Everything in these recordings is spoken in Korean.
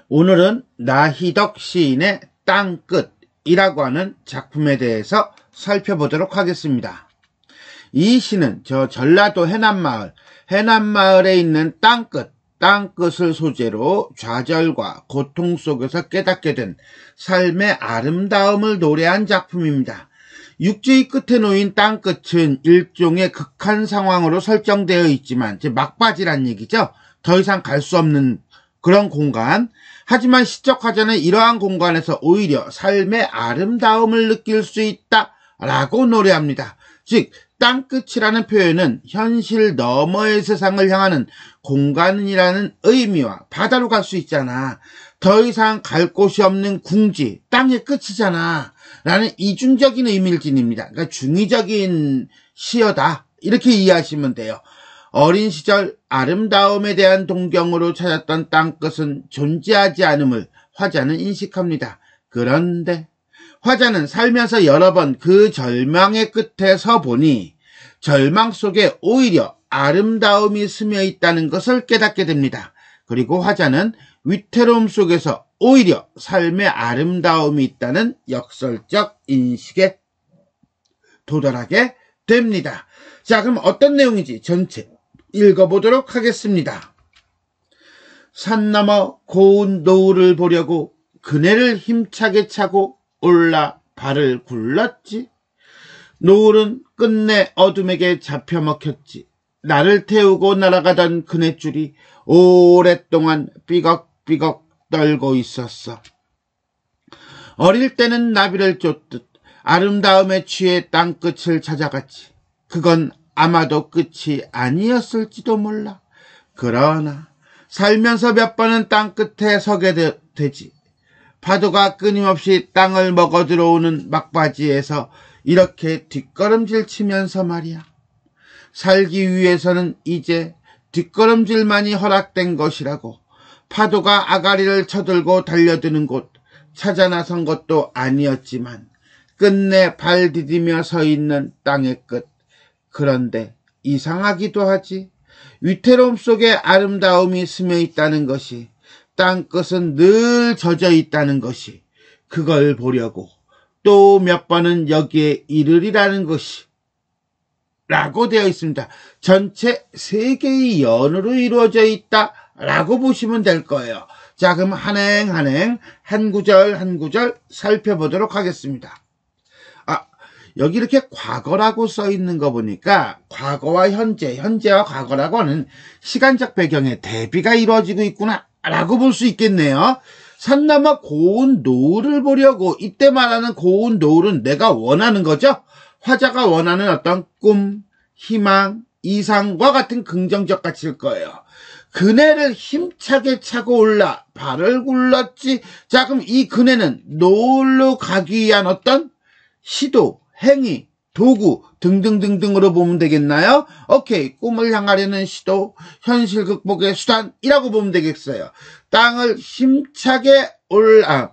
오늘은 나희덕 시인의 땅끝이라고 하는 작품에 대해서 살펴보도록 하겠습니다. 이 시는 전라도 해남마을에 있는 땅끝을 소재로 좌절과 고통 속에서 깨닫게 된 삶의 아름다움을 노래한 작품입니다. 육지의 끝에 놓인 땅끝은 일종의 극한 상황으로 설정되어 있지만 막바지란 얘기죠. 더 이상 갈 수 없는 그런 공간. 하지만 시적 화자는 이러한 공간에서 오히려 삶의 아름다움을 느낄 수 있다라고 노래합니다. 즉 땅끝이라는 표현은 현실 너머의 세상을 향하는 공간이라는 의미와 바다로 갈 수 있잖아. 더 이상 갈 곳이 없는 궁지, 땅의 끝이잖아. 라는 이중적인 의미를 지닙니다. 그러니까 중의적인 시어다. 이렇게 이해하시면 돼요. 어린 시절 아름다움에 대한 동경으로 찾았던 땅끝은 존재하지 않음을 화자는 인식합니다. 그런데 화자는 살면서 여러 번 그 절망의 끝에 서 보니 절망 속에 오히려 아름다움이 스며 있다는 것을 깨닫게 됩니다. 그리고 화자는 위태로움 속에서 오히려 삶의 아름다움이 있다는 역설적 인식에 도달하게 됩니다. 자, 그럼 어떤 내용인지 전체 읽어보도록 하겠습니다. 산 너머 고운 노을을 보려고 그네를 힘차게 차고 올라 발을 굴렀지. 노을은 끝내 어둠에게 잡혀 먹혔지. 나를 태우고 날아가던 그네줄이 오랫동안 삐걱삐걱 떨고 있었어. 어릴 때는 나비를 쫓듯 아름다움에 취해 땅끝을 찾아갔지. 그건 아마도 끝이 아니었을지도 몰라. 그러나 살면서 몇 번은 땅끝에 서게 되지. 파도가 끊임없이 땅을 먹어 들어오는 막바지에서 이렇게 뒷걸음질 치면서 말이야. 살기 위해서는 이제 뒷걸음질만이 허락된 것이라고. 파도가 아가리를 쳐들고 달려드는 곳 찾아 나선 것도 아니었지만 끝내 발 디디며 서 있는 땅의 끝. 그런데 이상하기도 하지. 위태로움 속에 아름다움이 스며 있다는 것이, 땅끝은 늘 젖어 있다는 것이, 그걸 보려고 또 몇 번은 여기에 이르리라는 것이 라고 되어 있습니다. 전체 3개의 연으로 이루어져 있다라고 보시면 될 거예요. 자, 그럼 한 구절 한 구절 살펴보도록 하겠습니다. 여기 이렇게 과거라고 써 있는 거 보니까 과거와 현재와 과거라고 하는 시간적 배경에 대비가 이루어지고 있구나 라고 볼 수 있겠네요. 산 너머 고운 노을을 보려고, 이때 말하는 고운 노을은 내가 원하는 거죠. 화자가 원하는 어떤 꿈, 희망, 이상과 같은 긍정적 가치일 거예요. 그네를 힘차게 차고 올라 발을 굴렀지. 자, 그럼 이 그네는 노을로 가기 위한 어떤 시도, 행위, 도구 등등등등으로 보면 되겠나요? 오케이, 꿈을 향하려는 시도, 현실 극복의 수단이라고 보면 되겠어요. 땅을 힘차게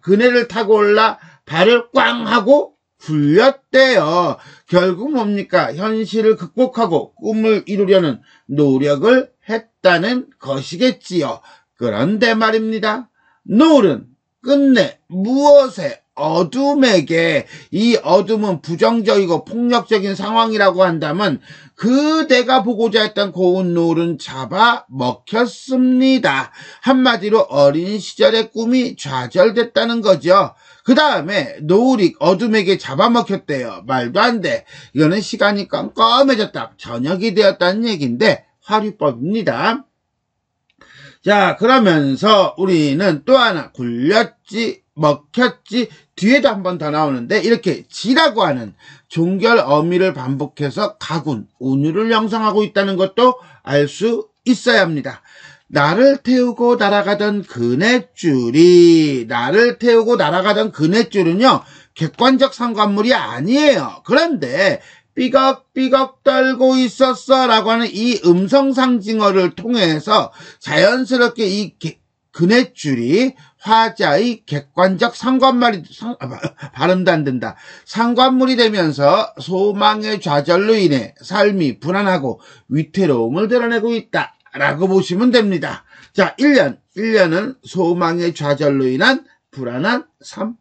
그네를 타고 올라 발을 꽝 하고 굴렸대요. 결국 뭡니까? 현실을 극복하고 꿈을 이루려는 노력을 했다는 것이겠지요. 그런데 말입니다. 노을은 끝내 무엇에, 어둠에게, 이 어둠은 부정적이고 폭력적인 상황이라고 한다면 내가 보고자 했던 고운 노을은 잡아 먹혔습니다. 한마디로 어린 시절의 꿈이 좌절됐다는 거죠. 그 다음에 노을이 어둠에게 잡아먹혔대요. 말도 안 돼. 이거는 시간이 껌껌해졌다, 저녁이 되었다는 얘기인데 화류법입니다. 자, 그러면서 우리는 또 하나, 굴렸지, 먹혔지, 뒤에도 한 번 더 나오는데 이렇게 지라고 하는 종결 어미를 반복해서 가군, 운율을 형성하고 있다는 것도 알 수 있어야 합니다. 나를 태우고 날아가던 그네줄은요 객관적 상관물이 아니에요. 그런데 삐걱삐걱 떨고 있었어 라고 하는 이 음성 상징어를 통해서 자연스럽게 이 그네줄이 화자의 객관적 발음도 안 된다. 상관물이 되면서 소망의 좌절로 인해 삶이 불안하고 위태로움을 드러내고 있다라고 보시면 됩니다. 자, 1년. 1년은 소망의 좌절로 인한 불안한 삶.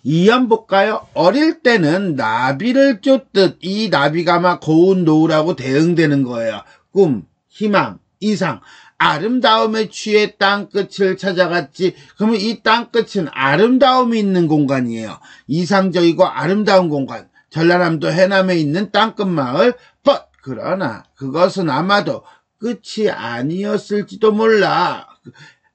2년 볼까요? 어릴 때는 나비를 쫓듯 이 나비가 막 고운 노을하고 대응되는 거예요. 꿈, 희망, 이상, 아름다움에 취해 땅끝을 찾아갔지. 그러면 이 땅끝은 아름다움이 있는 공간이에요. 이상적이고 아름다운 공간. 전라남도 해남에 있는 땅끝 마을. 그러나 그것은 아마도 끝이 아니었을지도 몰라.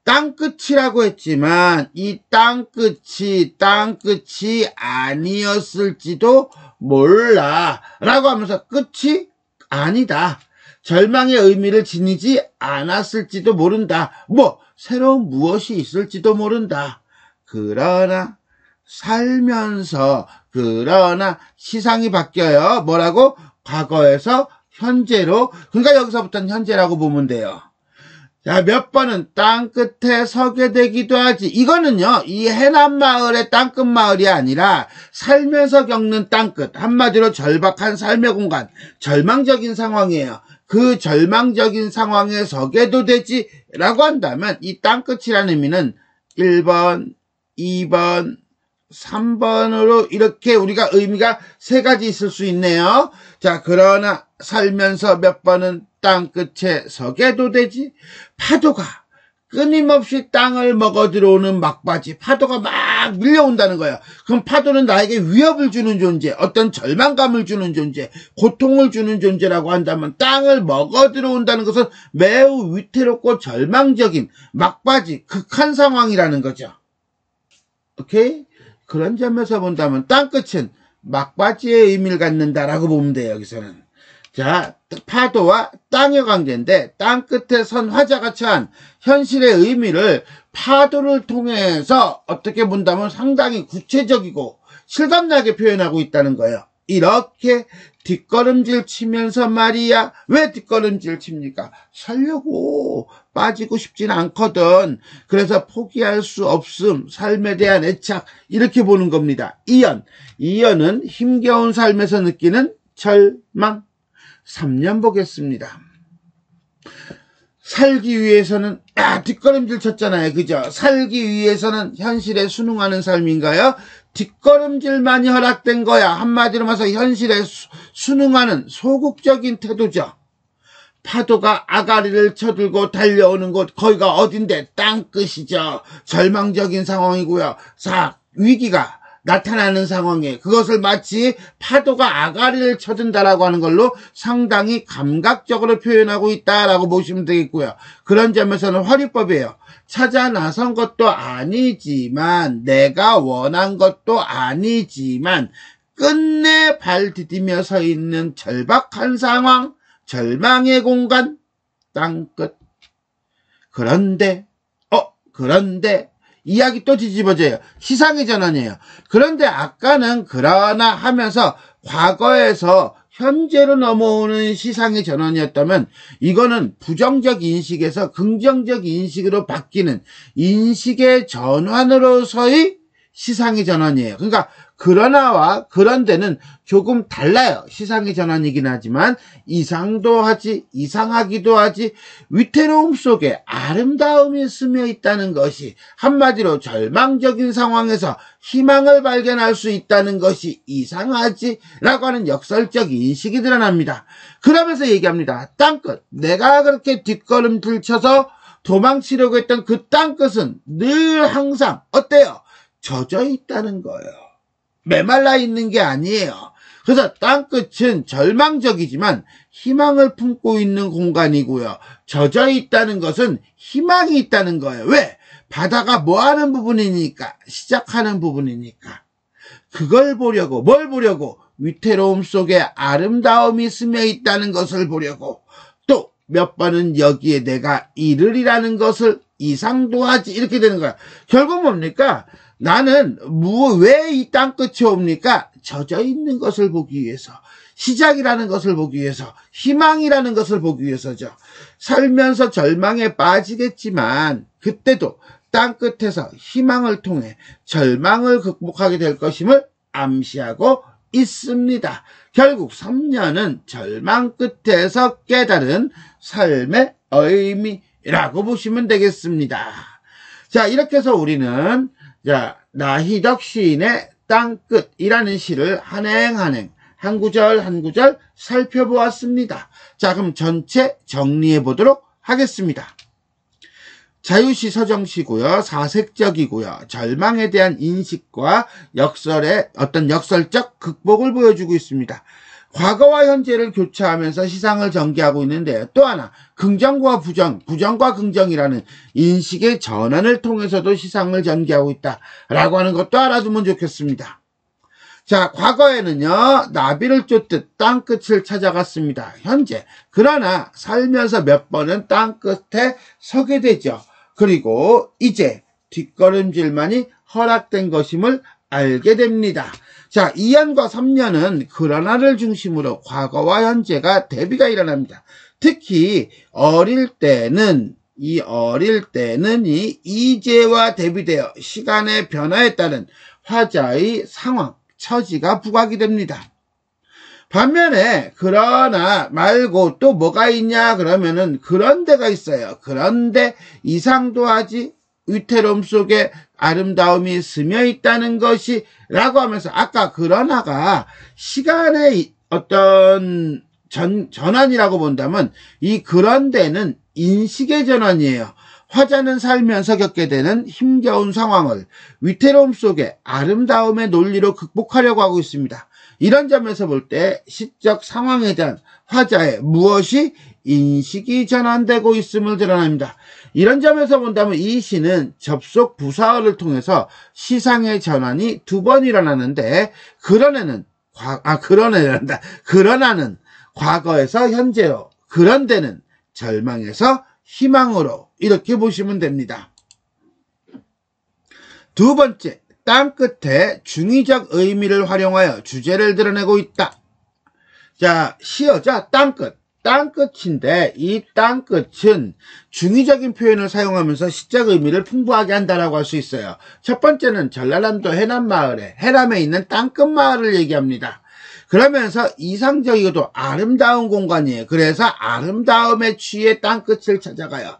땅끝이라고 했지만 이 땅끝이 아니었을지도 몰라 라고 하면서 끝이 아니다. 절망의 의미를 지니지 않았을지도 모른다. 새로운 무엇이 있을지도 모른다. 그러나 살면서 시상이 바뀌어요. 뭐라고? 과거에서 현재로. 그러니까 여기서부터는 현재라고 보면 돼요. 자, 몇 번은 땅끝에 서게 되기도 하지. 이거는요, 이 해남마을의 땅끝 마을이 아니라 살면서 겪는 땅끝. 한마디로 절박한 삶의 공간. 절망적인 상황이에요. 그 절망적인 상황에 서게도 되지. 라고 한다면 이 땅끝이라는 의미는 1번, 2번, 3번으로 이렇게 우리가 의미가 세 가지 있을 수 있네요. 자, 그러나 살면서 몇 번은 땅끝에 서게도 되지. 파도가 끊임없이 땅을 먹어 들어오는 막바지. 파도가 막 밀려온다는 거예요. 그럼 파도는 나에게 위협을 주는 존재, 어떤 절망감을 주는 존재, 고통을 주는 존재라고 한다면 땅을 먹어 들어온다는 것은 매우 위태롭고 절망적인 막바지, 극한 상황이라는 거죠. 오케이? 그런 점에서 본다면 땅끝은 막바지의 의미를 갖는다라고 보면 돼요. 여기서는. 자, 파도와 땅의 관계인데 땅끝에 선 화자가 처한 현실의 의미를 파도를 통해서 어떻게 본다면 상당히 구체적이고 실감나게 표현하고 있다는 거예요. 이렇게 뒷걸음질 치면서 말이야. 왜 뒷걸음질 칩니까? 살려고. 빠지고 싶진 않거든. 그래서 포기할 수 없음. 삶에 대한 애착. 이렇게 보는 겁니다. 이연은 힘겨운 삶에서 느끼는 절망. 3년 보겠습니다. 살기 위해서는 뒷걸음질 쳤잖아요. 그죠? 살기 위해서는 현실에 순응하는 삶인가요? 뒷걸음질만이 허락된 거야. 한마디로 말해서 현실에 순응하는 소극적인 태도죠. 파도가 아가리를 쳐들고 달려오는 곳, 거기가 어딘데? 땅끝이죠. 절망적인 상황이고요. 위기가 나타나는 상황에 그것을 마치 파도가 아가리를 쳐든다라고 하는 걸로 상당히 감각적으로 표현하고 있다라고 보시면 되겠고요. 그런 점에서는 화리법이에요. 찾아 나선 것도 아니지만 내가 원한 것도 아니지만 끝내 발 디디며 서 있는 절박한 상황, 절망의 공간, 땅끝. 그런데 이야기 또 뒤집어져요. 시상의 전환이에요. 그런데 아까는 그러나 하면서 과거에서 현재로 넘어오는 시상의 전환이었다면 이거는 부정적 인식에서 긍정적 인식으로 바뀌는 인식의 전환으로서의 시상의 전환이에요. 그러니까 그러나와 그런데는 조금 달라요. 시상의 전환이긴 하지만 이상도 하지, 이상하기도 하지. 위태로움 속에 아름다움이 스며 있다는 것이, 한마디로 절망적인 상황에서 희망을 발견할 수 있다는 것이 이상하지 라고 하는 역설적 인식이 드러납니다. 그러면서 얘기합니다. 땅끝, 내가 그렇게 뒷걸음질 쳐서 도망치려고 했던 그 땅끝은 늘 항상 어때요? 젖어 있다는 거예요. 메말라 있는 게 아니에요. 그래서 땅끝은 절망적이지만 희망을 품고 있는 공간이고요. 젖어 있다는 것은 희망이 있다는 거예요. 왜? 바다가 뭐 하는 부분이니까, 시작하는 부분이니까. 그걸 보려고, 뭘 보려고? 위태로움 속에 아름다움이 스며 있다는 것을 보려고. 또 몇 번은 여기에 내가 이르리라는 것을 이상도 하지. 이렇게 되는 거야. 결국 뭡니까? 나는 왜 이 땅끝이 옵니까? 젖어 있는 것을 보기 위해서, 시작이라는 것을 보기 위해서, 희망이라는 것을 보기 위해서죠. 살면서 절망에 빠지겠지만 그때도 땅끝에서 희망을 통해 절망을 극복하게 될 것임을 암시하고 있습니다. 결국 3년은 절망 끝에서 깨달은 삶의 의미라고 보시면 되겠습니다. 자, 이렇게 해서 우리는 자, 나희덕 시인의 땅끝이라는 시를 한행 한 구절 한 구절 살펴보았습니다. 자, 그럼 전체 정리해 보도록 하겠습니다. 자유시 서정시고요. 사색적이고요. 절망에 대한 인식과 역설의 어떤 역설적 극복을 보여주고 있습니다. 과거와 현재를 교차하면서 시상을 전개하고 있는데요. 또 하나 긍정과 부정, 부정과 긍정이라는 인식의 전환을 통해서도 시상을 전개하고 있다라고 하는 것도 알아두면 좋겠습니다. 자, 과거에는요, 나비를 쫓듯 땅끝을 찾아갔습니다. 현재. 그러나 살면서 몇 번은 땅끝에 서게 되죠. 그리고 이제 뒷걸음질만이 허락된 것임을 알게 됩니다. 자, 2년과 3년은 그러나를 중심으로 과거와 현재가 대비가 일어납니다. 특히 어릴 때는 이 이제와 대비되어 시간의 변화에 따른 화자의 상황, 처지가 부각이 됩니다. 반면에 그러나 말고 또 뭐가 있냐 그러면은 그런 데가 있어요. 그런데 이상도 하지 위태로움 속에 아름다움이 스며 있다는 것이 라고 하면서 아까 그러나가 시간의 어떤 전환이라고 본다면 이 그런데는 인식의 전환이에요. 화자는 살면서 겪게 되는 힘겨운 상황을 위태로움 속에 아름다움의 논리로 극복하려고 하고 있습니다. 이런 점에서 볼 때 시적 상황에 대한 화자의 무엇이 인식이 전환되고 있음을 드러냅니다. 이런 점에서 본다면 이 시는 접속 부사어를 통해서 시상의 전환이 두 번 일어나는데 그러나는 과거에서 현재로, 그런데는 절망에서 희망으로 이렇게 보시면 됩니다. 두 번째, 땅끝에 중의적 의미를 활용하여 주제를 드러내고 있다. 자, 시어자 땅끝. 땅끝인데 이 땅끝은 중의적인 표현을 사용하면서 시적 의미를 풍부하게 한다라고 할 수 있어요. 첫 번째는 전라남도 해남마을에 해남에 있는 땅끝마을을 얘기합니다. 그러면서 이상적이고도 아름다운 공간이에요. 그래서 아름다움에 취해 땅끝을 찾아가요.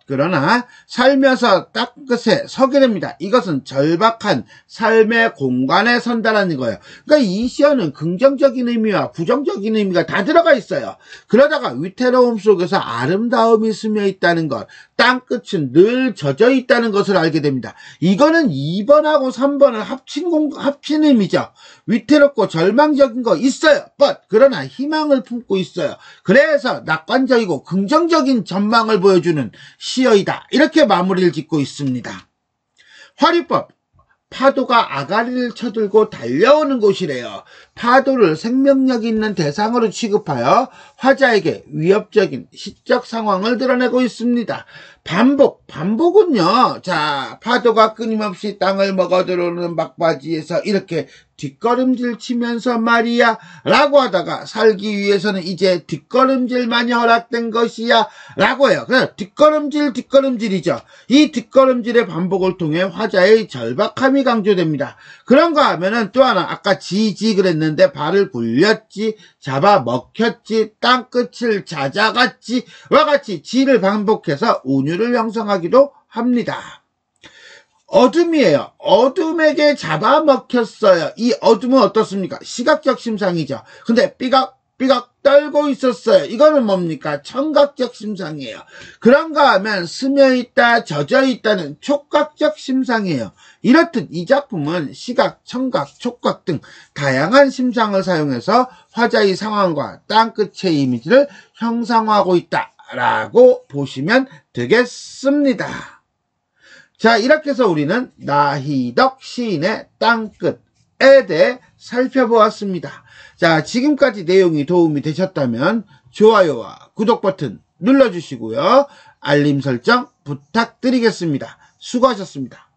그러나 살면서 땅끝에 서게 됩니다. 이것은 절박한 삶의 공간에 선다라는 거예요. 그러니까 이 시어는 긍정적인 의미와 부정적인 의미가 다 들어가 있어요. 그러다가 위태로움 속에서 아름다움이 스며 있다는 것, 땅끝은 늘 젖어 있다는 것을 알게 됩니다. 이거는 2번하고 3번을 합친 의미죠. 위태롭고 절망적인 거 있어요. 그러나 희망을 품고 있어요. 그래서 낙관적이고 긍정적인 전망을 보여주는 시어이다. 이렇게 마무리를 짓고 있습니다. 화리법. 파도가 아가리를 쳐들고 달려오는 곳이래요. 파도를 생명력 있는 대상으로 취급하여 화자에게 위협적인 시적 상황을 드러내고 있습니다. 반복은요. 자, 파도가 끊임없이 땅을 먹어 들어오는 막바지에서 이렇게 뒷걸음질 치면서 말이야 라고 하다가 살기 위해서는 이제 뒷걸음질만이 허락된 것이야 라고 해요. 그래서 뒷걸음질이죠. 이 뒷걸음질의 반복을 통해 화자의 절박함이 강조됩니다. 그런가 하면은 또 하나 아까 지지 그랬는데 발을 굴렸지, 잡아먹혔지, 땅끝을 찾아갔지 와 같이 지를 반복해서 운율을 형성하기도 합니다. 어둠이에요. 어둠에게 잡아먹혔어요. 이 어둠은 어떻습니까? 시각적 심상이죠. 근데 삐걱삐걱 떨고 있었어요. 이거는 뭡니까? 청각적 심상이에요. 그런가 하면 스며있다, 젖어있다는 촉각적 심상이에요. 이렇듯 이 작품은 시각, 청각, 촉각 등 다양한 심상을 사용해서 화자의 상황과 땅끝의 이미지를 형상화하고 있다라고 보시면 되겠습니다. 자, 이렇게 해서 우리는 나희덕 시인의 땅끝에 대해 살펴보았습니다. 자, 지금까지 내용이 도움이 되셨다면 좋아요와 구독 버튼 눌러주시고요. 알림 설정 부탁드리겠습니다. 수고하셨습니다.